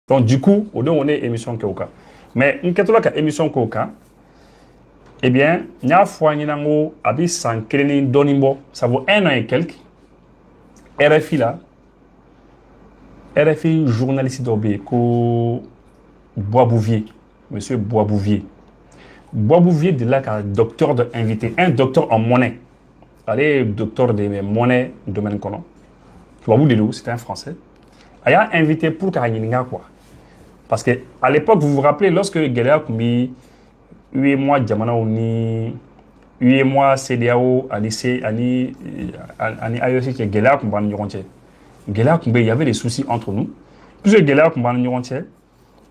Donc, du coup, on est émission Koka. Mais, une émission Koka, eh bien, il y a fois, il y a un sans Donimbo, ça vaut 1 an et quelques. RFI là, RFI journaliste d'Obé, Boisbouvier, monsieur Boisbouvier. Boisbouvier, de là, un docteur invité, un docteur en monnaie. Allez, docteur de monnaie, domaine qu'on a. Boisbouvier, c'était un français. Il y a invité pour Karayininga, quoi. Parce qu'à l'époque, vous vous rappelez, lorsque Géléa Koumbi, 8 mois Djamana Ouni, 8 mois CDAO, Alice, Ani IOC, qui est Géléa Koumbi, Géléa Koumbi, il y avait des soucis entre nous. Plusieurs Géléa Koumbi,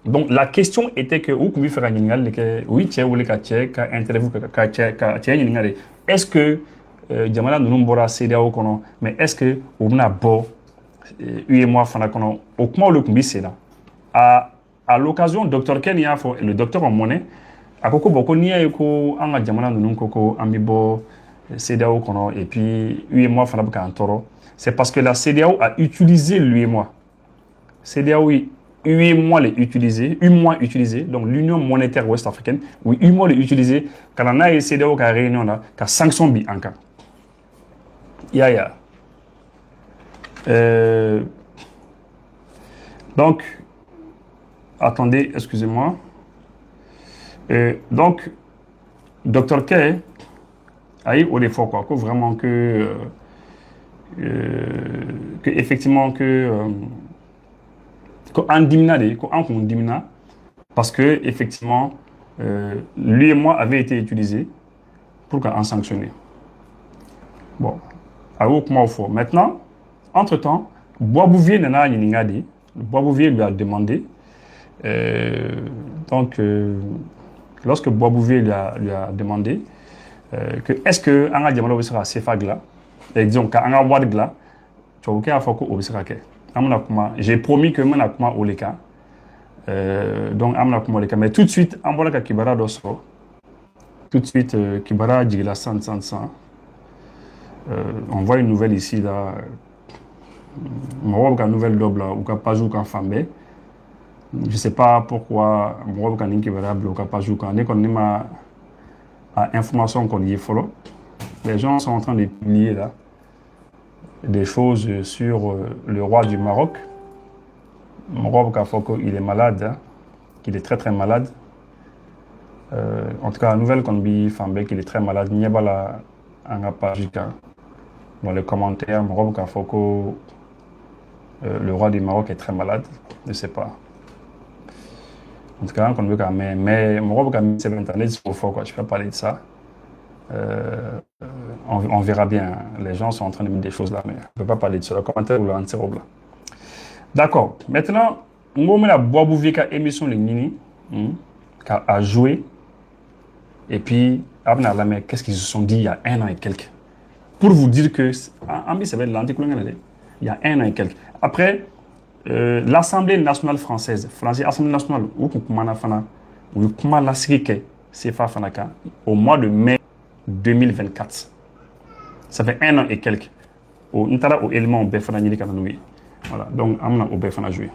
donc la question était que, où Koumbi fait un oui, tiens, ou les katiens, interview, est-ce que Djamana Noumbora CDAO, mais est-ce que on a beau, 8 mois, au comment le Koumbi, c'est là. À l'occasion, Dr Ken le docteur en monnaie, à Koko Boko Nia Eko, Anga Djamana Nunun Koko, Amibo, CDAO Kono, et puis UEMOA Fanabka Antoro. C'est parce que la CDAO a utilisé l'UEMOA. CDAO, UEMOA l'a utilisé, UEMOA utilisé, donc l'Union monétaire ouest-africaine, oui, UEMOA l'a utilisé, quand on a eu CDAO qui a réunion là, qui a sanction bi en cas. Ya. Donc, attendez, excusez-moi. Donc, Dr K a eu au fois quoi, que vraiment effectivement en dimina, parce que effectivement lui et moi avait été utilisé pour en sanctionner. Bon, à où comment faut. Maintenant, entre-temps, Boisbouvier nana yiningadi, Boisbouvier lui a demandé. Donc, lorsque Boisbouvier lui a demandé que est-ce que Anga Diamalo sera CFAG là, et disons qu'Anga Wad là, tu vois qu'il faut qu'on sera que. J'ai promis que mon akuma oleka. Donc, Amna kuma oleka. Mais tout de suite, Ambola Kibara d'Osro. Tout de suite, Kibara Djigila 100. On voit une nouvelle ici là. On voit une nouvelle double là, ou Kapazou Kanfambe. Je ne sais pas pourquoi moi quand qui va bloquer pas jouer quand on a information qu'on y follow. Les gens sont en train de publier là des choses sur le roi du Maroc. Mon roi il est malade, hein, qu'il est très malade. En tout cas, la nouvelle qu'on dit Fambe qu'il est très malade. Il n'y a pas là un page dans les commentaires. Mon roi le roi du Maroc est très malade. Je ne sais pas. En tout cas, mais mon rôle, c'est Internet, c'est trop fort, quoi. Je ne peux pas parler de ça. On verra bien. Les gens sont en train de mettre des choses là, mais je ne peux pas parler de ça. Le commentaire ou le d'accord. Maintenant, on va Boisbouvier qui émission les Nini, qui a joué. Et puis, qu'est-ce qu'ils se sont dit il y a 1 an et quelques. Pour vous dire que, il y a 1 an et quelques. Après, l'Assemblée nationale française, l'Assemblée nationale, au mois de mai 2024. Ça fait 1 an et quelques. Au élément voilà, donc on a joué.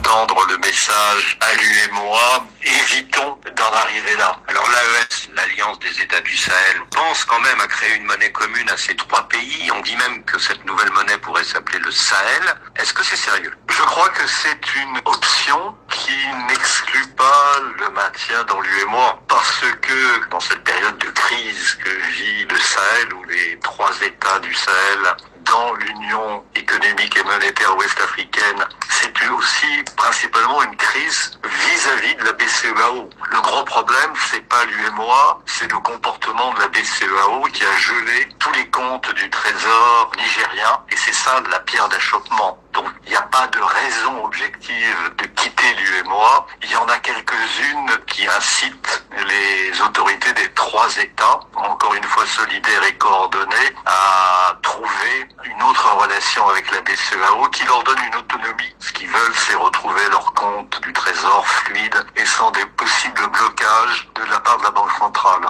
Tendre le message à lui et moi, évitons d'en arriver là. Alors l'AES, l'Alliance des États du Sahel, pense quand même à créer une monnaie commune à ces 3 pays. On dit même que cette nouvelle monnaie pourrait s'appeler le Sahel. Est-ce que c'est sérieux? Je crois que c'est une option qui n'exclut pas le maintien dans l'UEMOA. Parce que dans cette période de crise que vit le Sahel, ou les 3 États du Sahel, dans l'Union économique et monétaire ouest-africaine, c'est aussi principalement une crise vis-à-vis de la BCEAO. Le gros problème, c'est pas l'UEMOA, c'est le comportement de la BCEAO qui a gelé tous les comptes du trésor nigérien, et c'est ça la pierre d'achoppement. Donc il n'y a pas de raison objective de quitter l'UEMOA. Il y en a quelques-unes qui incitent les autorités des 3 États, encore une fois solidaires et coordonnées, à trouver une autre relation avec la BCEAO qui leur donne une autonomie. Ce qu'ils veulent, c'est retrouver leur compte du trésor fluide et sans des possibles blocages de la part de la Banque centrale.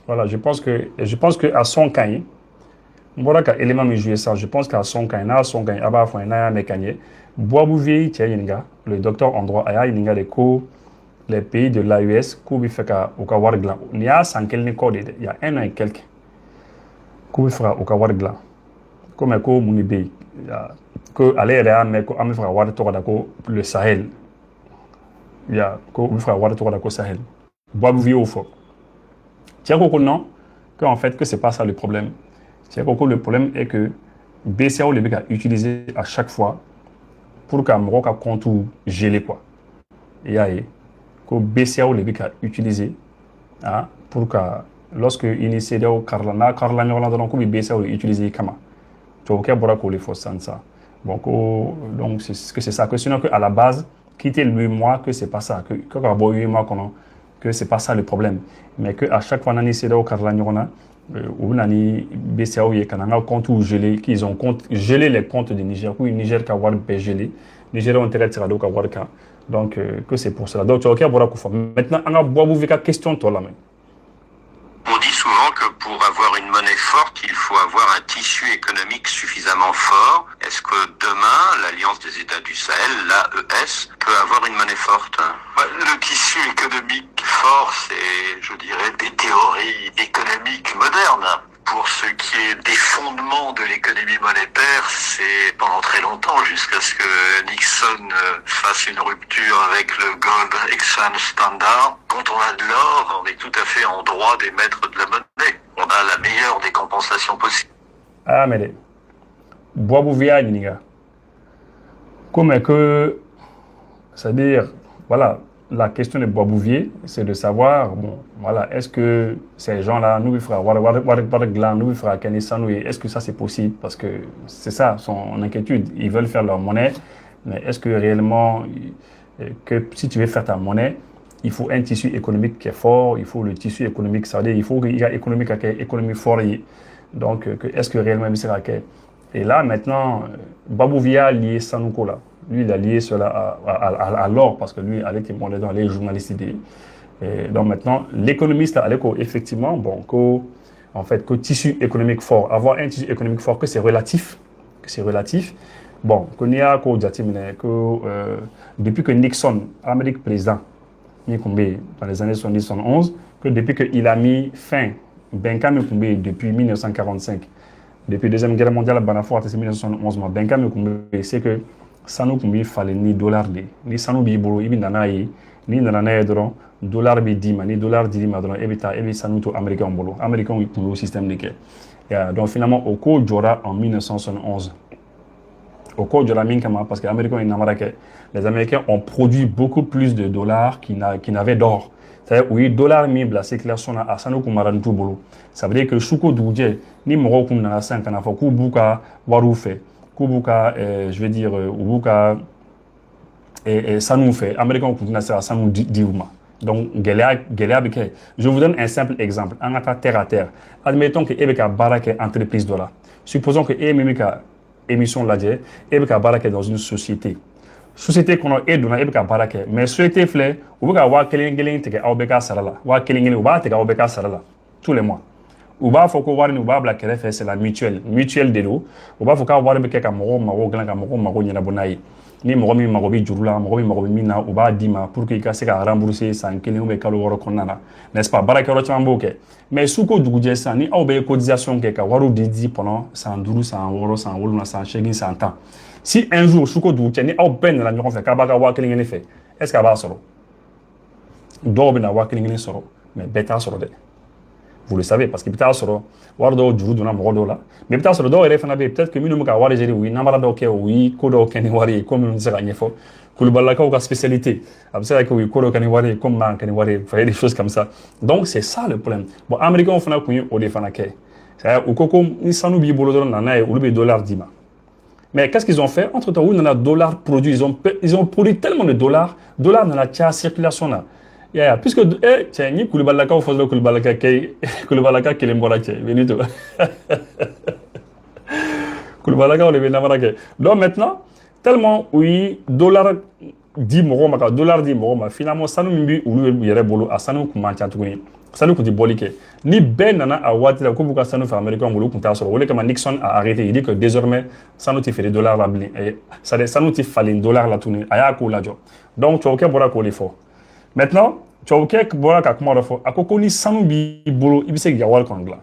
Voilà, je pense que à son cas, voilà qu'à élément me jouer ça, je pense qu'à son cas, à son cas, Bois Bouvier, le docteur en droit, il y a des cours, les pays de l'AES, cours il fait au Kawar Glan. Il y a 100 code, il y a un an et quelques. Cours il fait au Kawar Glan. Comme un cours Mounibé, que aller mais comme il fait avoir le Sahel. Il y a cours il fait avoir le Sahel. Bois Bouvier au fond. Tiens, non, qu'en fait, que c'est pas ça le problème. Tiens, le problème est que BCAO le a utilisé à chaque fois pour qu'un compte gelé quoi. Il y a que BCAO le a utilisé pour que lorsque initié au Carlana donc BCAO utilisé comment tu vois qu'il les fausses ça. Donc c'est ça que sinon que à la base quitter le 8 mois que c'est pas ça que 8 mois que c'est pas ça le problème mais que à chaque fois on initié au Carlana ou nani BCAO y kananga compte ou gelé qu'ils ont gelé les comptes de Niger ou Niger qui a voir gelé Niger ont intérêt à donc avoir cas donc que c'est pour cela donc tu vois maintenant on a boire question toi là. On dit souvent que pour avoir une monnaie forte, il faut avoir un tissu économique suffisamment fort. Est-ce que demain, l'Alliance des États du Sahel, l'AES, peut avoir une monnaie forte? Le tissu économique fort, c'est, je dirais, des théories économiques modernes. Pour ce qui est des fondements de l'économie monétaire, c'est pendant très longtemps, jusqu'à ce que Nixon fasse une rupture avec le Gold Exchange Standard. Quand on a de l'or, on est tout à fait en droit d'émettre de la monnaie. On a la meilleure des compensations possibles. Ah, mais bois bouvia, comme que, c'est-à-dire, voilà, la question de Bois-Bouvier, c'est de savoir, bon, voilà, est-ce que ces gens-là, nous, il fera nous, il fera est-ce que ça c'est possible? Parce que c'est ça, son inquiétude. Ils veulent faire leur monnaie, mais est-ce que réellement, que si tu veux faire ta monnaie, il faut un tissu économique qui est fort, il faut le tissu économique, ça veut dire, il faut qu'il y ait économie forte. Donc, est-ce que réellement, il sera qu'il et là, maintenant, Bois-Bouvier a lié Sanouko là. Lui, il a lié cela à l'or parce que lui, avec les journalistes idées. Donc maintenant, l'économiste, effectivement, bon, en fait, que tissu économique fort, avoir un tissu économique fort, que c'est relatif, bon, qu'on y a depuis que Nixon, Amérique président, dans les années 70-71, que depuis qu'il a mis fin, Benka Mekoumbe, depuis 1945, depuis la Deuxième Guerre mondiale, c'est 1971, Benka Mekoumbe, c'est que Sanou kumbi fallait ni dollar ni Sanou bi bolo ibi nanayi ni nanayi dron dollar bi dima ni dollar dima dron ebi Sanou to américain bolo américain pour le système de guerre donc finalement au cours Jora en 1971 au cours de la Minkama parce que les Américains les Américains ont produit beaucoup plus de dollars qu'ils n'avaient d'or. C'est-à-dire oui dollar mi la circulation à Sanou kumaran tout bolo ça veut dire que shuko douje ni moro kum na 5 kana fa ku buka waru fait Kubuka, je vais dire, Ubuka, et ça nous fait, Américains continue ça nous dit. Donc, je vous donne un simple exemple, en terre à terre. Admettons que Ebeka Barake entreprise de là. Supposons que Ebeka émission là, Ebeka Barake dans une société. Société qu'on a aidé dans Ebeka Barake, mais société flé, Ubuka wa kelingling teke Obeka Sarala, wa kelingling uba teke Obeka Sarala, tous les mois. Uba foko wari ni uba bla kere c'est la mutuelle de l'eau uba foka wari be keka moro glan ka moro nyina bonayi ni moro mi maro bi jurula moro mi mina uba dima pour que ka se ka rembourser sans kelen be kalo woro konana n'est-ce pas baraka ro chambo ke mais suko duguje san ni aw be cotisation ke ka waru di pendant 112 100 euros 100 woluna 100 shegin 100 ans si un jour suko duguje ni aw ben la nyoko fe ka baka wa kelen ne fait est-ce que ba soro do be na wa kelen ne soro mais beta soro de. Vous le savez, parce que peut-être sur Wardo du Duna Morodola, mais peut-être sur Dore Fanabe, peut-être que Minumuka Warigeri, oui, Namaradoke, oui, Kodo Kaniwari, comme nous disons, Nefo, Kulubalaka spécialité, après que oui, Kodo Kaniwari, comme Man Kaniwari, vous voyez des choses comme ça. Donc c'est ça le problème. Bon, Américains ont fait un coup au défanake. C'est-à-dire, au Koko, ils s'en oublient, Bolodon, ou le dollar d'Ima. Mais qu'est-ce qu'ils ont fait? Entre-temps, où on a dollars produits, ils ont produit tellement de dollars dans la circulation là. Puisque tiens ni Koulibalaka ou Foslo Koulibalaka qui les morache venito Koulibalaka ou les Namarake donc maintenant tellement oui dollar di mɔgɔw ma ka dollar di mɔgɔw ma finalement sanu min bi olu yɛrɛ bolo a sanu kun man ca tuguni sanu kun tɛ bɔli kɛ ni bɛɛ nana a waati la k'u b'u ka sanu fɛ américain bolo u kun t'a sɔrɔ o de kama Nixon a arrêté il dit que désormais sanu tɛ feere dollar la bilen c'est-à-dire sanu tɛ falen dollar la tuguni a y'a ko lajɔ donc tubabukɛ bɔra k'o de fɔ maintenant tubabukɛ bɔra ka kuma dɔ fɔ a ko ni sanu b'i bolo i bɛ se k'i ka wari kɔni dilan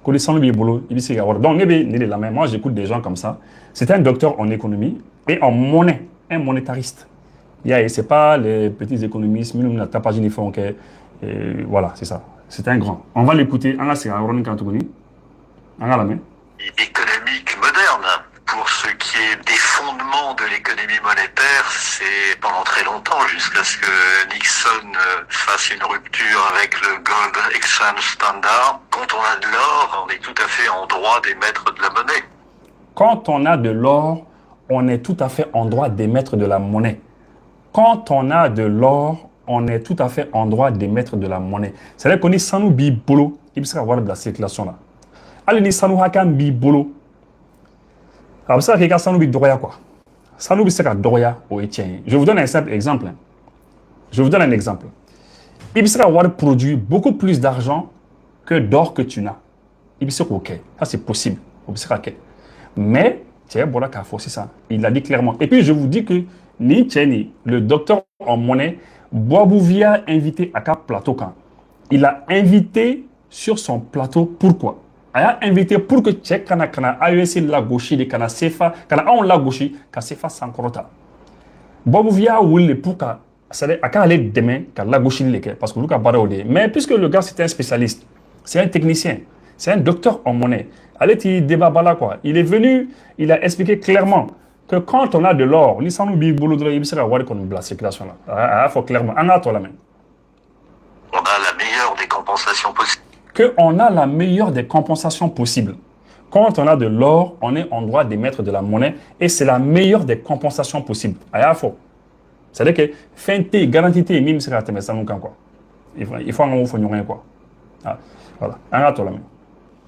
ko ni sanu b'i bolo i bɛ se k'i ka wari donc ne bɛ nin de lamɛn moi j'écoute des gens comme ça c'est un docteur en économie et en monnaie un monétariste. C'est pas les petits économistes, mais la tapage ni font que voilà, c'est ça. C'est un grand. On va l'écouter. C'est un Ron Kantouni. Économique moderne. Pour ce qui est des fondements de l'économie monétaire, c'est pendant très longtemps, jusqu'à ce que Nixon fasse une rupture avec le Gold Exchange Standard. Quand on a de l'or, on est tout à fait en droit d'émettre de la monnaie. Quand on a de l'or, on est tout à fait en droit d'émettre de la monnaie. Quand on a de l'or, on est tout à fait en droit d'émettre de la monnaie. C'est-à-dire qu'on est sans nous bibolo, il peut y avoir de la circulation là. Allez, ni sans nous hakam bibolo. Alors ça, c'est sans nous bidoya quoi. Sans nous bidoya doya au étien. Je vous donne un simple exemple. Je vous donne un exemple. Il peut y avoir produit beaucoup plus d'argent que d'or que tu n'as. Il peut y avoir ok. Ça c'est possible. Mais c'est ça. Il a dit clairement. Et puis je vous dis que ni Tcheni, le docteur en monnaie, Boabouvia a invité à Cap Plateau quand. Il a invité sur son plateau. Pourquoi? Il a invité pour que Tchèque kana AES la gauche de kana Sefa, kana on la gauche, ka Sefa sans corota. Boabouvia voulait pour que c'est à quand aller demain ka la gauche les parce que Lucas Baraodé. Mais puisque le gars c'est un spécialiste, c'est un technicien, c'est un docteur en monnaie. Allez, il débat là quoi. Il est venu, il a expliqué clairement que quand on a de l'or, il faut clairement. On a la meilleure des compensations possibles. On a la meilleure des compensations possibles. Quand on a de l'or, on est en droit d'émettre de la monnaie et c'est la meilleure des compensations possibles. C'est-à-dire que fin T, garantie T, même si quoi. Il faut en faire quoi. Voilà. On a la main.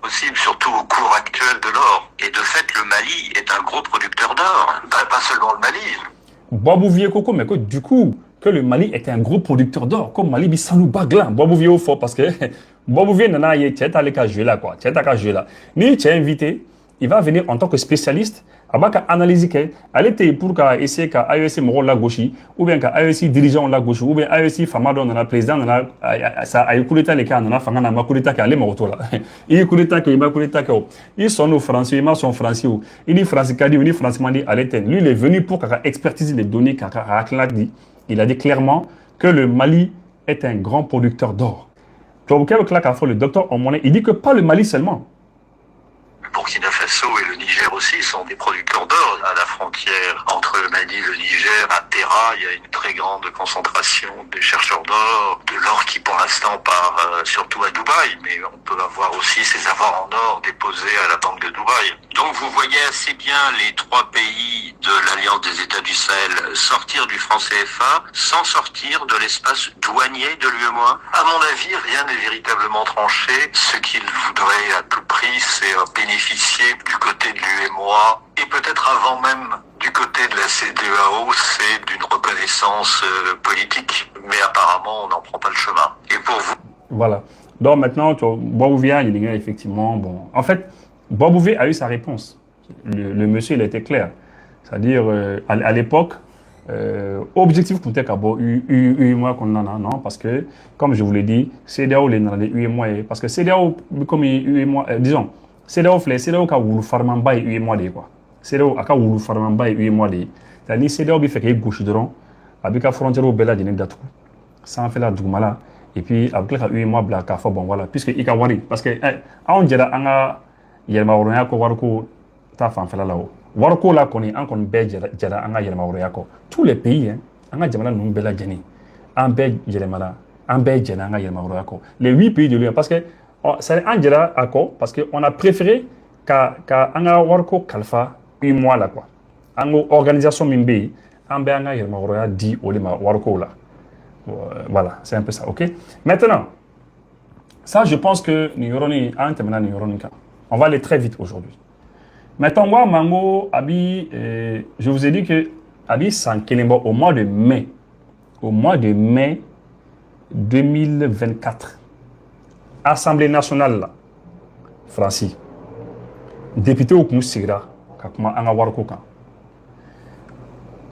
Possible, surtout au cours actuel de l'or. Et de fait, le Mali est un gros producteur d'or. Pas seulement le Mali. Boabouvier Coco, mais que du coup, que le Mali est un gros producteur d'or. Comme Mali, il s'en baglan. Boabouvier au fort parce que Boabouvier nana y est allé qu'à jouer là quoi. Tu es qu'à jouer là. Ni tu es invité, il va venir en tant que spécialiste. Abaka analyser que elle était pour qu'à essayer qu'à AEC Moro la gauche ou bien qu'à AEC dirigeant la gauche ou bien AEC Famado dans la président dans la ça a eu coup d'état les cas dans la fanga na coup d'état qu'elle est morto là il coup d'état que il m'a coup d'état que ils sont nos français ils sont français il dit français cadi il dit français mandi à l'éteint lui il est venu pour qu'à expertiser les données qu'à dit il a dit clairement que le Mali est un grand producteur d'or. Donc le docteur en monnaie il dit que pas le Mali seulement. Burkina Faso et le Niger aussi sont des producteurs d'or. À la frontière entre le Mali et le Niger, à Terra, il y a une très grande concentration de chercheurs d'or, de l'or qui pour l'instant part surtout à Dubaï, mais on peut avoir aussi ses avoirs en or déposés à la Banque de Dubaï. Donc vous voyez assez bien les trois pays de l'Alliance des États du Sahel sortir du franc CFA sans sortir de l'espace douanier de l'UEMOA. À mon avis, rien n'est véritablement tranché. Ce qu'ils voudraient à tout prix, c'est bénéficier du côté de l'UEMOA et peut-être avant même du côté de la CEDEAO, c'est d'une reconnaissance politique. Mais apparemment, on n'en prend pas le chemin. Et pour vous? Voilà. Donc maintenant, Boabouvia, il y a effectivement... Bon, en fait, Boabouvia a eu sa réponse. Le monsieur, il était clair. C'est-à-dire, à l'époque, objectif qu'on t'a UEMOA qu'on en a, non, parce que, comme je vous l'ai dit, CEDEAO, les UEMOA, parce que CEDEAO, comme UEMOA, disons, CEDEAO ka wulu farman bay UEMOA de quoi. CEDEAO aka wulu farman bay UEMOA de. C'est-à-dire CEDEAO bi fait que gauche dron, avec la frontière au bela dine datu. Sans faire la dugmala et puis avec la UEMOA bla ka fa bon voilà puisque ika wari parce que on jera anga yelma woronya ko warko ta fan fela lawo. Warko la koni an kon be jera anga yelma woronya ko. Tous les pays hein, anga jamana num bela jeni. An be jeremala, an be jena anga yelma woronya ko. Les 8 pays de l'Union parce que c'est un dira accord parce qu'on a préféré qu'à anga warko kalfa une mois là quoi. Ango organisation mimbe ambe anga yerma woroya di olima warko là. Voilà, c'est un peu ça, ok? Maintenant, ça je pense que on va aller très vite aujourd'hui. Maintenant, moi, Mango, Abi, je vous ai dit que Abi Sankelembo au mois de mai. Au mois de mai 2024. Assemblée nationale là. Francis. Député au Koussigra. Kakuma Angawarkoka.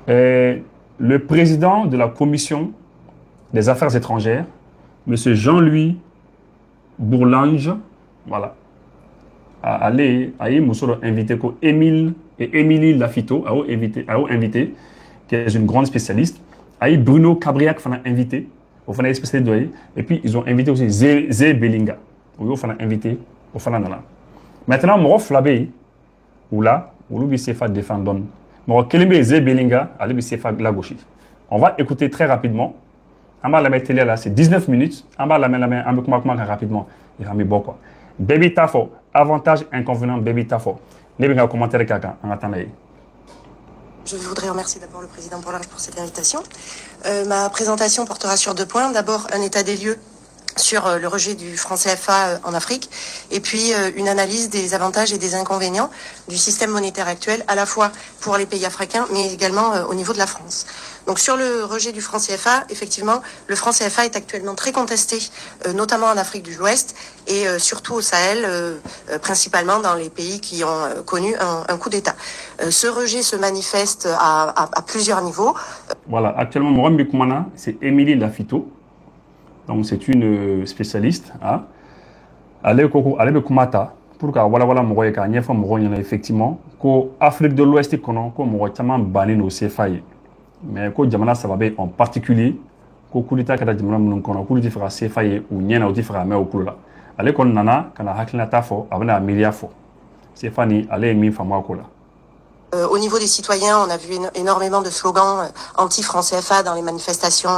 Le président de la commission des affaires étrangères, M. Jean-Louis Bourlange, voilà, a invité Émile et Émilie Lafito, a invité, qui est une grande spécialiste, a Bruno Cabriac, a invité, et puis ils ont invité aussi Zé Belinga, ils ont invité, maintenant, Moro Flabé, ou là, ou l'oubi Sefa défendant, Moro Kelimbe Zé Belinga, à l'oubi Sefa la gauche. On va écouter très rapidement. On va la mettre télé là, c'est 19 minutes. On va la mettre rapidement. Il va me bon quoi. Baby Tafo, avantage, inconvénient, Baby Tafo. Les bien commentaires quelqu'un en attendant. Je voudrais remercier d'abord le président Bourlange pour cette invitation. Ma présentation portera sur 2 points. D'abord, un état des lieux sur le rejet du franc CFA en Afrique, et puis une analyse des avantages et des inconvénients du système monétaire actuel, à la fois pour les pays africains, mais également au niveau de la France. Donc sur le rejet du franc CFA, effectivement, le franc CFA est actuellement très contesté, notamment en Afrique de l'Ouest, et surtout au Sahel, principalement dans les pays qui ont connu un coup d'État. Ce rejet se manifeste à plusieurs niveaux. Voilà, actuellement, Morambi Koumana, c'est Émilie Lafito. Donc c'est une spécialiste. Hein? Elle est Koumata. Pour que voilà Moroye ka nyefa Moroye effectivement ko Afrique de l'Ouest kono ko Moroye tama bani no CFA. Mais ko jamana sababe en particulier ko kulita kada jamana mun kono kuliti fera CFA ou nyena ou fera me okula. Ale kon nana kana haklina tafo abana milia fo. CFA ni ale mi famwa kola. Au niveau des citoyens, on a vu énormément de slogans anti-franc CFA dans les manifestations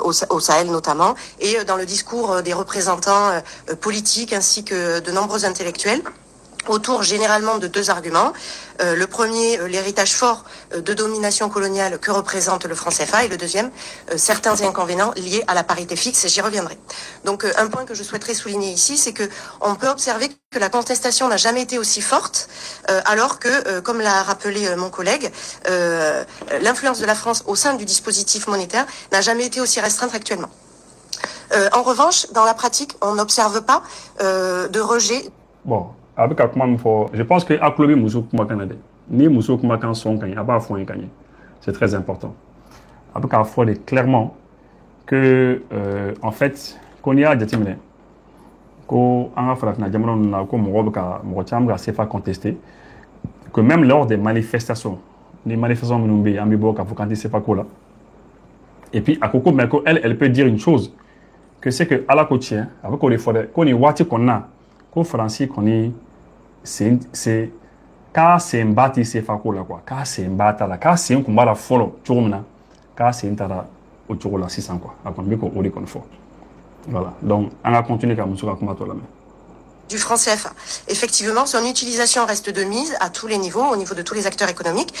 au Sahel notamment, et dans le discours des représentants politiques ainsi que de nombreux intellectuels, autour généralement de 2 arguments. Le premier, l'héritage fort de domination coloniale que représente le franc CFA, et le deuxième, certains inconvénients liés à la parité fixe, et j'y reviendrai. Donc un point que je souhaiterais souligner ici, c'est que on peut observer que la contestation n'a jamais été aussi forte, alors que, comme l'a rappelé mon collègue, l'influence de la France au sein du dispositif monétaire n'a jamais été aussi restreinte actuellement. En revanche, dans la pratique, on n'observe pas de rejet. Bon. Je pense que Aklobi Moussou Kumakanade, ni Moussou Kumakan son Kanye, Abba Fouin Kanye. C'est très important. Avec à fois clairement que, en fait, qu'on y a des timés, qu'on a fait la diamant, qu'on m'a CFA contesté, que même lors des manifestations, les manifestations Mounoumbi, Amibo, Kafoukanti, CFA Kola, et puis à Koko Meko, elle peut dire une chose, que c'est que à la côtière, avec qu'on y wati qu'on a, qu'au français qu'on y c'est quand c'est un bâti c'est fako là quoi quand c'est un bâti là quand c'est un combat la follow tchomna quand c'est un tara au tchola 600 quoi à combien qu'on aurait qu'on faut voilà donc on va continuer comme ça comme toi là du franc CFA. Effectivement, son utilisation reste de mise à tous les niveaux, au niveau de tous les acteurs économiques.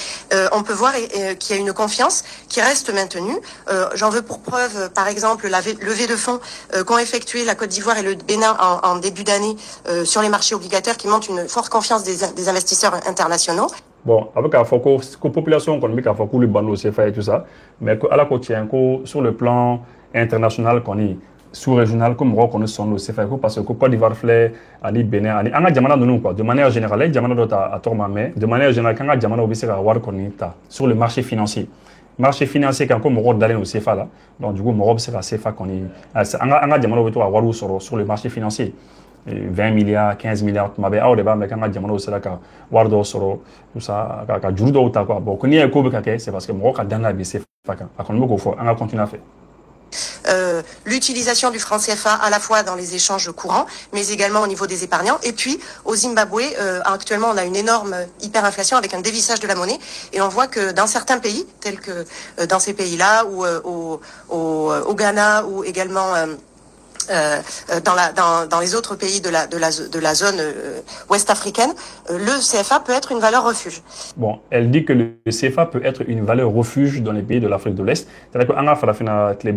On peut voir qu'il y a une confiance qui reste maintenue. J'en veux pour preuve, par exemple, la levée de fonds qu'ont effectué la Côte d'Ivoire et le Bénin en début d'année sur les marchés obligataires, qui montrent une forte confiance des investisseurs internationaux. Bon, avec la population économique, il faut que le bandeau CFA et tout ça, mais à la côte, sur le plan international, qu'on est sous-régional comme on reconnaît son le CFA parce que Côte d'Ivoire flé ali Bénin ali anga jamana nous quoi de manière générale jamana dota à tormame de manière générale quand jamana obisera avoir connecta sur le marché financier quand comme on d'aller au CFA là donc du coup on sera CFA qu'on est anga jamana veut avoir sur le marché financier 20 milliards 15 milliards mabe au débat mais quand jamana sera ka wardo soro tout ça ka judo ou ta quoi bon qu'on est ko c'est parce que mon ka danga bi CFA quand on ko faut anga continuer à faire l'utilisation du franc CFA à la fois dans les échanges courants, mais également au niveau des épargnants. Et puis, au Zimbabwe, actuellement, on a une énorme hyperinflation avec un dévissage de la monnaie. Et on voit que dans certains pays, tels que dans ces pays-là, ou au Ghana, ou également dans les autres pays de la zone ouest africaine, le CFA peut être une valeur refuge. Bon, elle dit que le CFA peut être une valeur refuge dans les pays de l'Afrique de l'Est. C'est-à-dire que en Afrique de l'Est, que le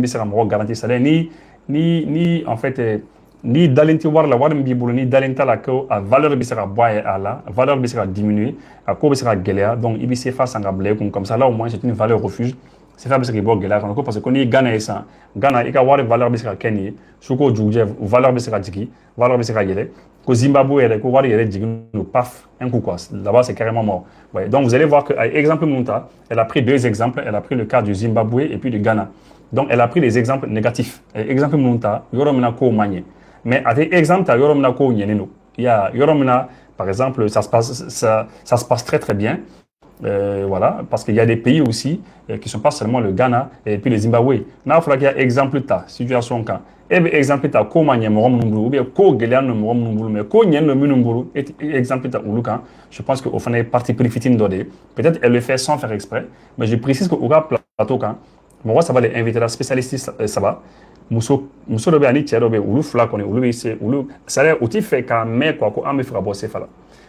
CFA peut garantir ça ni en fait ni dalinti war la war mbi bolo ni dalinta la ko a valeur bi sera boye à la valeur bi sera diminuer a ko bi sera gelea donc ibi CFA sanga blé comme ça là au moins c'est une valeur refuge CFA bi sera bo gelea parce que ni Ghana esa Ghana ika war valeur bi sera kenny suko juje valeur bi sera digi valeur bi sera yele ko Zimbabwe ele ko war yele digi no paf un coup quoi là-bas c'est carrément mort. Ouais, donc vous allez voir que exemple Munta elle a pris deux exemples, elle a pris le cas du Zimbabwe et puis du Ghana. Donc elle a pris les exemples négatifs. Exemple Munta yoromna ko manye. Mais avec exemple, il y a Yoromina, par exemple, ça se passe très très bien. Voilà, parce qu'il y a des pays aussi qui ne sont pas seulement le Ghana et puis le Zimbabwe. Là, il faudra qu'il y ait exemple ta situation quand. Et bien, exemple ta ko manye morom numbulu ou bien ko gelian morom numbulu mais ko nyen no numbulu exemple ta ulukan. Je pense qu'au final parti périfitin dodé. Peut-être elle le fait sans faire exprès, mais je précise qu'au cas plateau quand. Moi ça va les inviter la spécialiste ça va. Muso dobe ani tiaro be ulu fla koni ulu se ulu sare uti fe ka me kwa ko ame fra bosse fala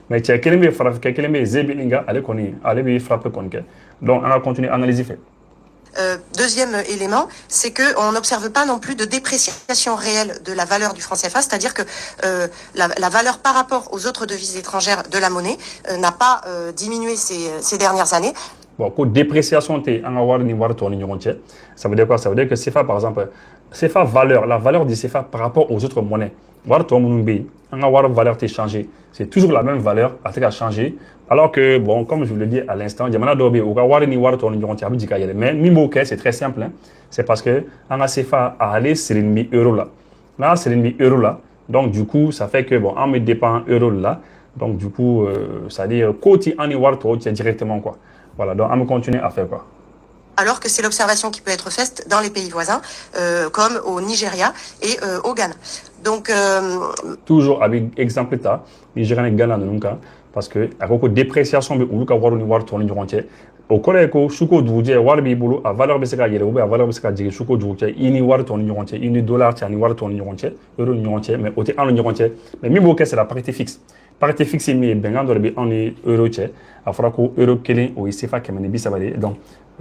mais tiare keleme fra keleme zebilinga ale koni ale bi frappe konke donc on va continuer à analyser fait. Deuxième élément, c'est qu'on n'observe pas non plus de dépréciation réelle de la valeur du franc CFA, c'est-à-dire que la valeur par rapport aux autres devises étrangères de la monnaie n'a pas diminué ces dernières années. Bon, pour dépréciation, ça veut dire quoi? Ça veut dire que CFA, par exemple, CFA valeur, la valeur du CFA par rapport aux autres monnaies. Valeur changée. C'est toujours la même valeur, à changer. Alors que, bon, comme je vous l'ai dit à l'instant, mais c'est très simple. Hein. C'est parce que CFA a allé, c'est l'ennemi euro là. Là, c'est l'ennemi euro là. Donc, du coup, ça fait que, bon, on me dépend euro là. Donc, du coup, ça veut dire, côté en directement, quoi. Voilà, donc on va continuer à faire quoi. Alors que c'est l'observation qui peut être faite dans les pays voisins, comme au Nigeria et au Ghana. Donc, toujours avec exemple ta Nigeria et Ghana parce que à cause de dépréciation de uluka waru ni waru tourner du entier. Au collègue shuko duje waru bi bulu à valeur beseka yele ou à valeur beseka djige shuko duje ini waru tourner du entier, ini dollar tiani waru tourner du entier, euro du entier, mais au en du entier. Mais mi boke c'est la parité fixe. Parité fixe mi bengan do bi en euro tiers. Afra ko euro kelen o CFA kemene bi ça va donc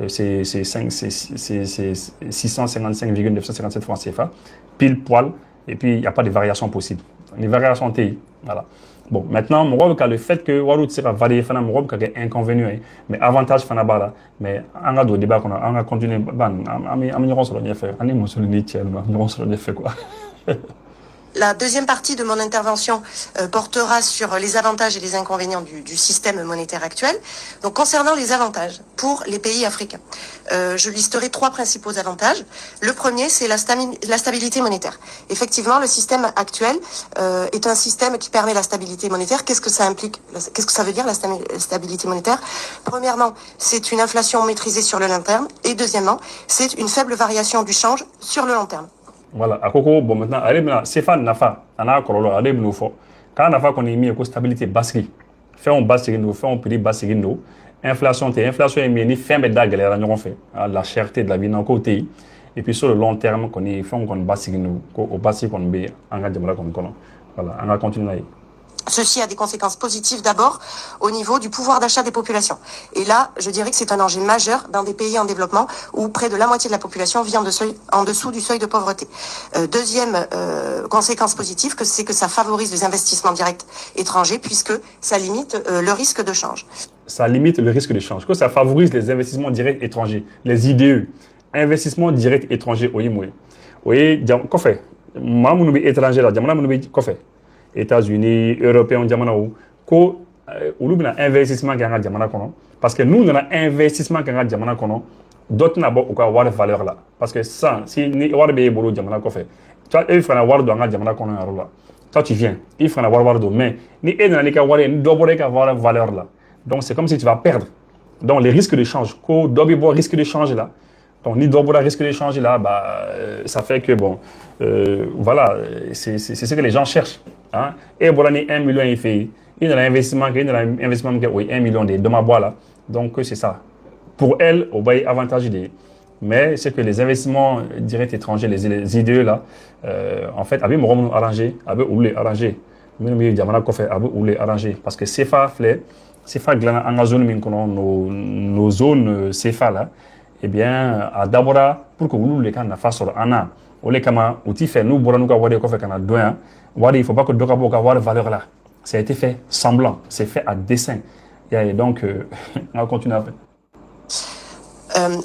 c'est 655,957 francs CFA pile poil et puis il n'y a pas de variation possible. Les variations TI voilà. Bon maintenant le fait que waru sera varié fana mo inconvénient mais avantage fana bala mais on a do débat qu'on a continuer ban ami ñoro solo ñefé ani mo solo ni tiel ma ñoro solo ñefé quoi. La deuxième partie de mon intervention portera sur les avantages et les inconvénients du système monétaire actuel. Donc, concernant les avantages pour les pays africains, je listerai trois principaux avantages. Le premier, c'est la stabilité monétaire. Effectivement, le système actuel est un système qui permet la stabilité monétaire. Qu'est-ce que ça implique? Qu'est-ce que ça veut dire, la stabilité monétaire? Premièrement, c'est une inflation maîtrisée sur le long terme. Et deuxièmement, c'est une faible variation du change sur le long terme. Voilà, à Coco, bon maintenant, allez maintenant, CFA Nafa, Anna Corolo, allez nous faut. Quand Nafa qu'on est mis à stabilité basse, fait on basse nous, fait on prix basse nous, inflation est mis ni fin de galère on fait, la cherté de la vie dans côté, et puis sur le long terme qu'on est fait on basse nous, au basse qu'on bé, en gardant là comme voilà, on va continuer. Ceci a des conséquences positives d'abord au niveau du pouvoir d'achat des populations. Et là, je dirais que c'est un enjeu majeur dans des pays en développement où près de la moitié de la population vit en dessous du seuil de pauvreté. Deuxième conséquence positive, c'est que ça favorise les investissements directs étrangers puisque ça limite le risque de change. Ça limite le risque de change. Que ça favorise les investissements directs étrangers, les IDE, investissements directs étrangers. Oui, qu'est-ce fait? Moi, je suis étranger là, qu'est-ce fait? États-Unis, Européens, Diamanaou, ko ulubina investissement ganga Diamana kono parce que nous on a investissement ganga Diamana kono d'autres n'a pas avoir valeur là parce que ça si ni war be bolo Diamana ko fait toi il faut avoir do ganga Diamana kono là toi tu viens il faut avoir do mais ni ena ni ka war ni dobore ka avoir valeur là donc c'est comme si tu vas perdre donc les risques de change ko dobi bo risque de change là donc ni dobora risque de change là bah ça fait que bon voilà c'est ce que les gens cherchent. Hein? Et voilà, 1 million il fait. Il y a un investissement qui oui, 1 million de ma boîte là. Donc c'est ça. Pour elle, au bail avantage mais c'est que les investissements directs étrangers, les IDE là, en fait, avec mon arrangé, avec ou les arrangé. Même diamana ko fait avec ou les arrangé parce que CFA flé, CFA glana en zone min kono nos zones CFA là, eh bien à d'abord pour que vous les can na face sur ana au les kama outil fait nous boranou ka wari ko fait kana doyan wari il faut pas que doka boka avoir valeur là ça a été fait semblant c'est fait à dessein et donc on va continuer après.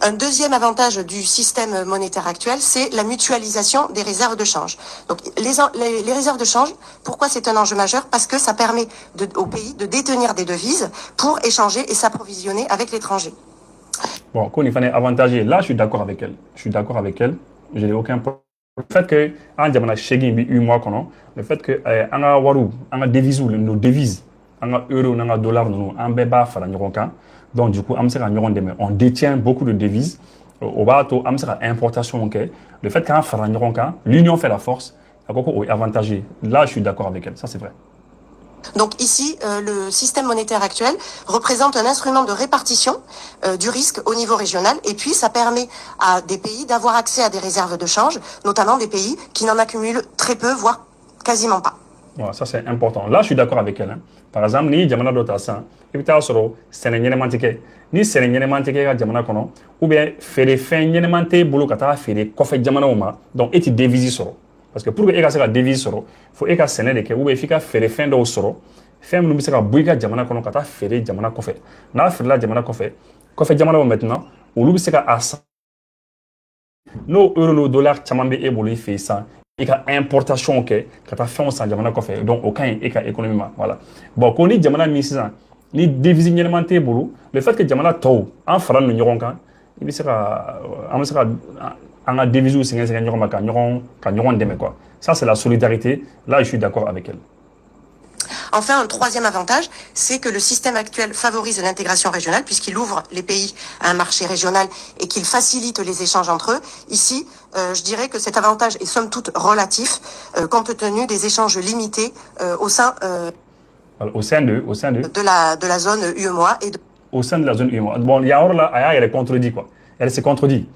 Un deuxième avantage du système monétaire actuel, c'est la mutualisation des réserves de change. Donc les réserves de change, pourquoi c'est un enjeu majeur? Parce que ça permet au pays de détenir des devises pour échanger et s'approvisionner avec l'étranger. Bon, quand il fallait avantager, là je suis d'accord avec elle. Je suis d'accord avec elle. Je n'ai aucun problème. Le fait que en Djamana Shegi 8 mois, le fait que en a waru, en a devises, nos devises, en a euro, en a dollars, nous en béba fara nyoronka. Donc du coup, on détient beaucoup de devises. Au bateau, importation. Le fait qu'en fara nyoronka, l'union fait la force. Est avantagé. Là, je suis d'accord avec elle. Ça, c'est vrai. Donc ici, le système monétaire actuel représente un instrument de répartition du risque au niveau régional et puis ça permet à des pays d'avoir accès à des réserves de change, notamment des pays qui n'en accumulent très peu, voire quasiment pas. Voilà, ça c'est important. Là, je suis d'accord avec elle. Hein. Par exemple, ni jamana dota san, ibita soro sénéñénemantike, ni sénéñénemantike ka jamana kono, ou bien fere fin ñénemante bolo kata fere kofe jamana oma, donc eti devise soro. Parce que pour que eka se ka devise soro, faut eka séné de ke ou bien fika fere fin do soro, fin nu bi se ka buika jamana kono kata fere jamana kofe. Na fere la jamana kofe jamana o maintenant, ou lu bi se ka asa no euro no dollar chamambe e bolo fait ça. Et ka importation ok ka ta fait on sans jamana kofe donc aucun et ka économiquement voilà bon ko ni jamana mi sisan ni devise ñelementé bolo le fait que jamana taw en faran no ñoron kan ibi sera am sera en a devise ou singa ñoron ma ka ñoron deme quoi ça c'est la solidarité là je suis d'accord avec elle. Enfin, un troisième avantage, c'est que le système actuel favorise l'intégration régionale puisqu'il ouvre les pays à un marché régional et qu'il facilite les échanges entre eux. Ici, je dirais que cet avantage est somme toute relatif compte tenu des échanges limités au sein de la zone UEMOA et au sein de la zone UEMOA. Bon, il y a là, elle est contredit quoi. Elle se contredit.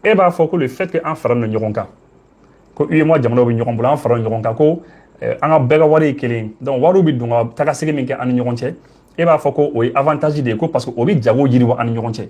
Et bah faut que le fait que en faran no ñoronka ko UEMOA jamono bi ñoron bula en faran ñoronka ko anga bega wari kelen donc waru bi dunga taka sege min ke an ñoron cɛ e b'a fɔ ko o avantage de ko parce que o bi jago yiriwa an ñoron cɛ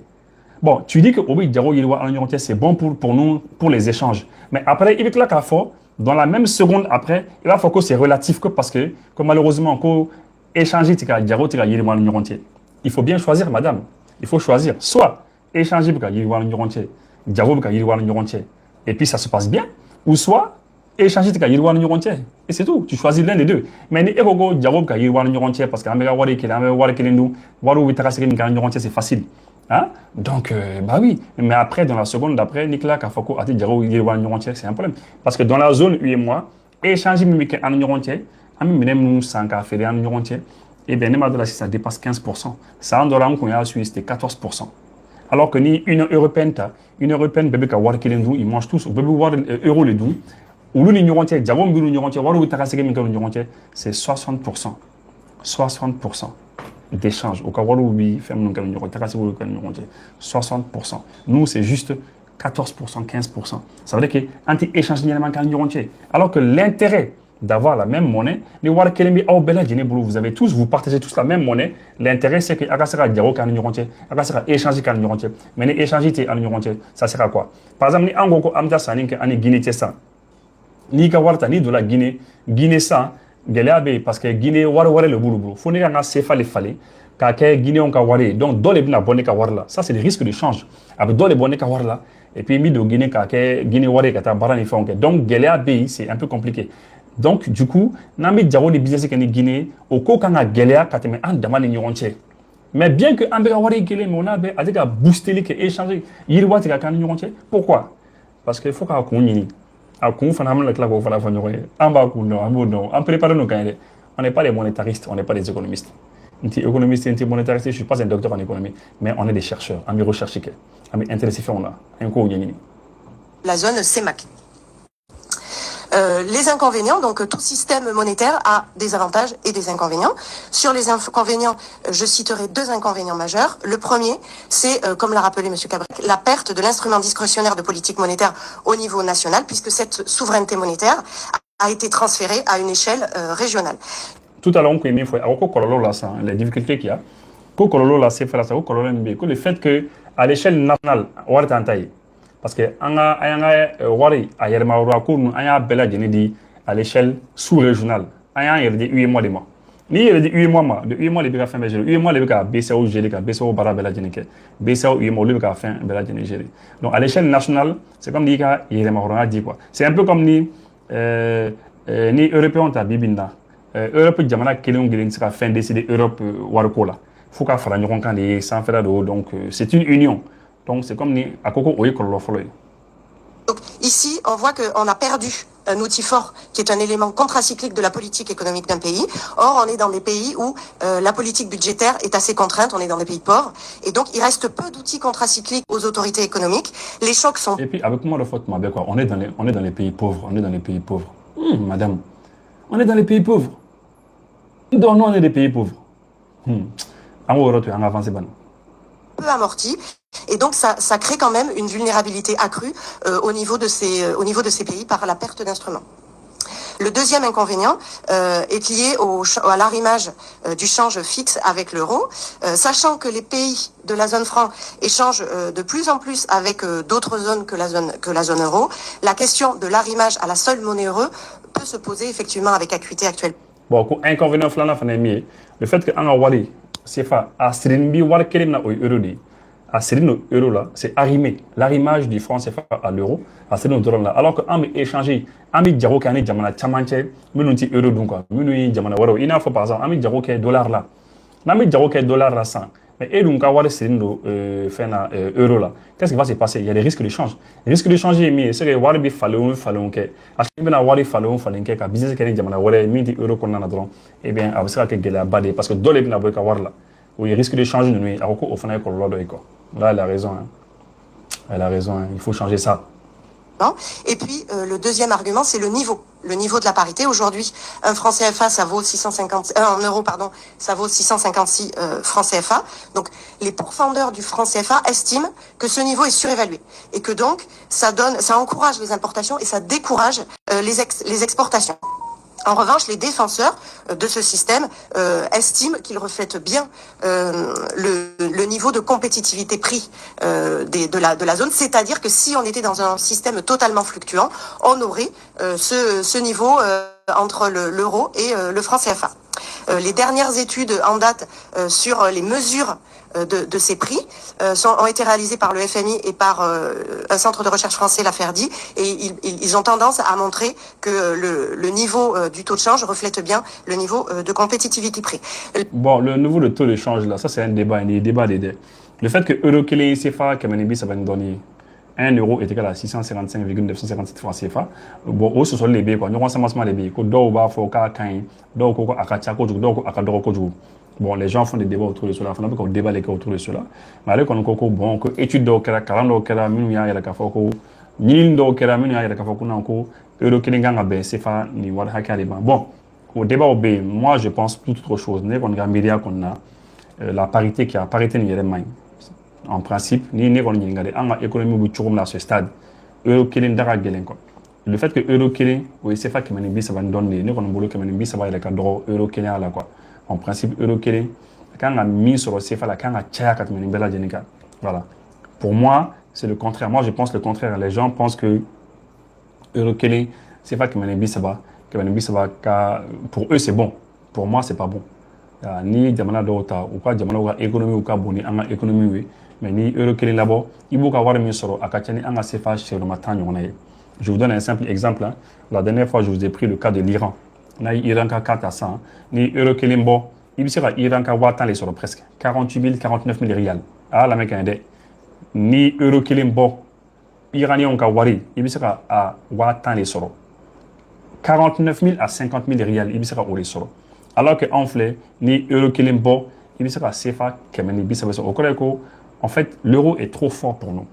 bon tu dis que o bi jago yiriwa an ñoron cɛ c'est bon pour nous pour les échanges mais après il bi kila k'a fɔ dans la même seconde après il va fɔ ko c'est relatif que parce que malheureusement ko échanger tika jago tika yiriwa an ñoron cɛ il faut bien choisir madame il faut choisir soit échanger bi ka yiriwa an ñoron cɛ jago bi ka yiriwa an ñoron cɛ et puis ça se passe bien ou soit échanger tika yiriwa an ñoron cɛ et c'est tout tu choisis l'un des deux mais ni eko jago ka yiriwa an ñoron cɛ parce que an bɛ ka wari kelen an bɛ wari kelen dun wari bi taga segin min kɛ an ñoron cɛ c'est facile hein donc bah oui mais après dans la seconde d'après Nicolas k'a fɔ ko ati jago yiriwa an ñoron cɛ c'est un problème parce que dans la zone UEMOA échanger min bɛ kɛ an ñoron cɛ an bɛ minɛn minnu san k'a feere an ñoron cɛ et bien ne ma dɔ la sisan ça dépasse 15% san dɔ la an kun y'a suivi c'était 14%. Alors que ni Union européenne bɛɛ bɛ ka wari kelen dun ils mangent tous u bɛɛ bɛ wari euro le dun olu ni ɲɔgɔn cɛ jago min b'u ni ɲɔgɔn cɛ wari bɛ taga segin min kɛ u ni ɲɔgɔn cɛ c'est 60% d'échange u ka wariw bi fɛn minnu kɛ u ni ɲɔgɔn cɛ taga segin kɛ u ni ɲɔgɔn cɛ 60%. Nous c'est juste 14%, 15%. Ça veut dire que an tɛ échange ɲɛnama kɛ an ni ɲɔgɔn cɛ alors que l'intérêt d'avoir la même monnaie ni wari kelen bɛ aw bɛɛ lajɛlen bolo vous partagez tous la même monnaie l'intérêt c'est que a ka se ka jago kɛ an ni ɲɔgɔn cɛ a ka se ka échanger kɛ an ni ɲɔgɔn cɛ mais ni échange tɛ an ni ɲɔgɔn cɛ ça sert à quoi par exemple ni an ko ko an bɛ taa sanni kɛ an ni Guinée cɛ sisan n'i ka wari ta n'i donna Guinée san gɛlɛya bɛ yen parce que Guinée wari wɛrɛ le b'olu bolo fo ne ka n ka CFA le falen k'a kɛ Guinéenw ka wari ye donc dɔ de bɛna bɔ ne ka wari la ça c'est le risque de change a bɛ dɔ de bɔ ne ka wari la et puis n bɛ don Guinée k'a kɛ Guinée wari ye ka taa baara ni fɛnw kɛ donc gɛlɛya bɛ yen c'est un peu compliqué donc du coup n'an bɛ jago ni business kɛ ni Guinée o ko kan ka gɛlɛya ka tɛmɛ an dama ni ɲɔgɔn cɛ mais bien que an bɛ ka wari ye kelen mais on a bɛ a tɛ ka boosteli kɛ échanger yiriwa tɛ ka kɛ an ni ɲɔgɔn cɛ pourquoi parce que il faut k'a kun ɲini a kun fana an bɛna tila k'o fana fɔ ɲɔgɔn ye an b'a kun dɔn an b'o dɔn an préparé nos kan ye dɛ on n'est pas des monétaristes on n'est pas des économistes n tɛ économiste n tɛ monétariste je suis pas un docteur en économie mais on est des chercheurs an bɛ recherche kɛ an bɛ intéressé fɛnw na an ye kow ɲɛɲini. La zone CEMAC. Les inconvénients, donc tout système monétaire a des avantages et des inconvénients. Sur les inconvénients, je citerai deux inconvénients majeurs. Le premier, c'est, comme l'a rappelé M. Cabrec, la perte de l'instrument discrétionnaire de politique monétaire au niveau national, puisque cette souveraineté monétaire a été transférée à une échelle régionale. Tout à l'heure, on peut dire les difficultés qu'il y a. Le fait qu'à l'échelle nationale, parce que an ka wari a yɛrɛmayɔrɔla ko ninnu an y'a bɛɛ lajɛlen di à l'échelle sous-régionale an y'an yɛrɛ di UEMOA de ma n'i yɛrɛ di UEMOA ma de UEMOA de bɛ ka fɛn bɛɛ gérer UEMOA de bɛ ka BCEAO gérer ka BCEAO baara bɛɛ lajɛlen kɛ BCEAO UEMOA olu bɛ ka fɛn bɛɛ lajɛlen gérer donc à l'échelle nationale c'est comme n'i ka yɛrɛmayɔrɔla di quoi c'est un peu comme ni ni européen ta bi bi in na Europe jamana kelen o kelen tɛ se ka fɛn décider Europe wariko la fo ka fara ɲɔgɔn kan de ye sanfɛla de donc c'est une union donc c'est comme ni a ko ko o ye kɔlɔlɔ fɔlɔ ye. Donc ici, on voit qu'on a perdu un outil fort qui est un élément contracyclique de la politique économique d'un pays. Or, on est dans des pays où la politique budgétaire est assez contrainte, on est dans des pays pauvres. Et donc, il reste peu d'outils contracycliques aux autorités économiques. Les chocs sont... Et puis, avec moi, de faute, quoi, on est dans les pays pauvres. On est dans les pays pauvres. Madame, on est dans les pays pauvres. Donc, nous, on est des pays pauvres. Peu amorti. Et donc, ça crée quand même une vulnérabilité accrue au niveau de ces pays par la perte d'instruments. Le deuxième inconvénient est lié à l'arrimage du change fixe avec l'euro. Sachant que les pays de la zone franc échangent de plus en plus avec d'autres zones que la zone euro, la question de l'arrimage à la seule monnaie euro peut se poser effectivement avec acuité actuelle. Bon, inconvénient le fait que Wari, CFA, a Srinbi War Kerim euro à Céline euro là, c'est arrimé. L'arrimage du franc CFA à l'euro, à Céline euro là. Alors que on échangé, on a dit que jamana chamanche, minuti euro donc quoi, minuti jamana waro. Il faut par exemple, on a dit que dollar là, on a dit que dollar là 100. Mais et donc avoir Céline euro là, qu'est-ce qui va se passer? Il y a des risques de change. Les risques de change est mis, c'est que wari fallait que, à chaque fois wari fallait que, business que jamana waro, minuti euro qu'on a dans, eh bien, avec ça que la bade, parce que dollar n'a pas qu'à voir là. Oui, il risque de changer de nuit. Là, elle a raison. Hein. Elle a raison. Hein. Il faut changer ça. Et puis, le deuxième argument, c'est le niveau de la parité. Aujourd'hui, un franc CFA, ça vaut 650, en euros, pardon, ça vaut 656 francs CFA. Donc, les pourfendeurs du franc CFA estiment que ce niveau est surévalué. Et que donc, ça encourage les importations et ça décourage les exportations. En revanche, les défenseurs de ce système estiment qu'il reflète bien le niveau de compétitivité prix de la zone. C'est-à-dire que si on était dans un système totalement fluctuant, on aurait ce niveau entre l'euro et le franc CFA. Les dernières études en date sur les mesures de ces prix ont été réalisées par le FMI et par un centre de recherche français, la Ferdi, et ils ont tendance à montrer que le niveau du taux de change reflète bien le niveau de compétitivité prix. Bon, le niveau de taux de change, là, ça c'est un débat d'idées. Le fait que euro kele CFA, Kemenebi, ça va nous donner 1 euro est égal à 655,957 francs CFA. Bon, au ce sont les billets, quoi. Nous avons les billets. Bon, les gens font des débats autour de cela. On a un débat autour de cela. Mais avec on a bon, études d'Okera, 40 d'Okera, minuya, il y a Kafoko, Nil d'Okera, minuya, il y a Kafoko, Nanko, Euro Kelingang, CFA, ni Wadhakaliban. Bon, au débat au B, moi je pense tout autre chose. Nous avons un média qu'on a la parité qui a parité ni Yeremain. En principe, ni on y a une économie où à ce stade. Euro Keling d'Ara Gelen. Le fait que Euro Keling, oui, c'est pas que Menebi ça va nous donner. Nous on a boulot que Menebi ça va être le droit Euro Keling à la quoi. En principe, euro kele, quand on a mis sur le CFA, quand on a tchaya, quand on a mis voilà. Pour moi, c'est le contraire. Moi, je pense le contraire. Les gens pensent que euro kele, c'est pas que Menebi ça va, pour eux c'est bon. Pour moi, c'est pas bon. Ni Diamana Dota ou quoi, Diamana économie ou quoi, boni, en économie oui. Mais ni euro kele là-bas, il faut avoir mis sur le akachani, en CFA sur le matin, je vous donne un simple exemple. Hein. La dernière fois, je vous ai pris le cas de l'Iran. On a Iran 4 à 100, ni euro kelimbo, il sera Iran ka watan les sur presque 48 000, 49 000 rials. Ah la mec ni euro kelimbo, Iranien ka wari, il sera à watan les sur 49 000 à 50 000 rials, il sera au les sur. Alors que en flé, ni euro kelimbo, il sera CFA kemeni bisa bisa. Au Corée, en fait, l'euro est trop fort pour nous.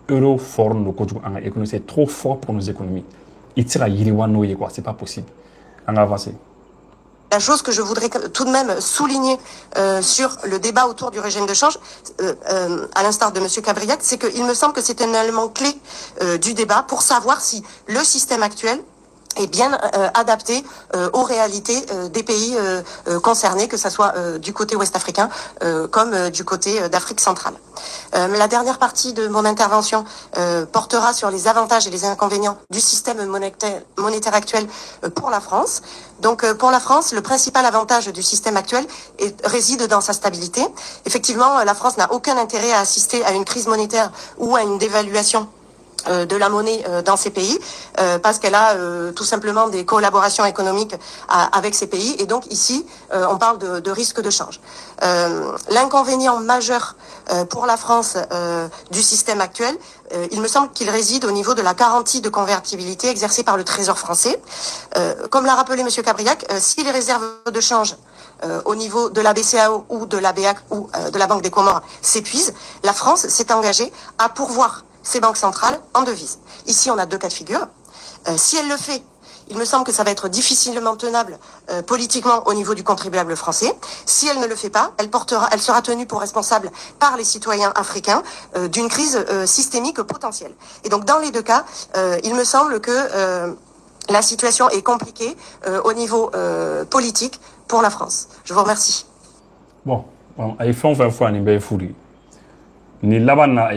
Euro fort nos économies, c'est trop fort pour nos économies. Il sera yiriwano quoi, c'est pas possible. La chose que je voudrais tout de même souligner sur le débat autour du régime de change, à l'instar de M. Cabriac, c'est qu'il me semble que c'est un élément clé du débat pour savoir si le système actuel est bien adapté aux réalités des pays concernés, que ce soit du côté ouest-africain comme du côté d'Afrique centrale. La dernière partie de mon intervention portera sur les avantages et les inconvénients du système monétaire actuel pour la France. Donc pour la France, le principal avantage du système actuel réside dans sa stabilité. Effectivement, la France n'a aucun intérêt à assister à une crise monétaire ou à une dévaluation de la monnaie dans ces pays parce qu'elle a tout simplement des collaborations économiques avec ces pays, et donc ici on parle de risque de change. L'inconvénient majeur pour la France du système actuel, il me semble qu'il réside au niveau de la garantie de convertibilité exercée par le Trésor français. Comme l'a rappelé M. Cabriac, si les réserves de change au niveau de la BCAO ou de la BEAC ou de la Banque des Comores s'épuisent, la France s'est engagée à pourvoir ces banques centrales en devises. Ici, on a deux cas de figure. Si elle le fait, il me semble que ça va être difficilement tenable politiquement au niveau du contribuable français. Si elle ne le fait pas, elle sera tenue pour responsable par les citoyens africains d'une crise systémique potentielle. Et donc, dans les deux cas, il me semble que la situation est compliquée au niveau politique pour la France. Je vous remercie. Bon, il faut faire foi, ni laban na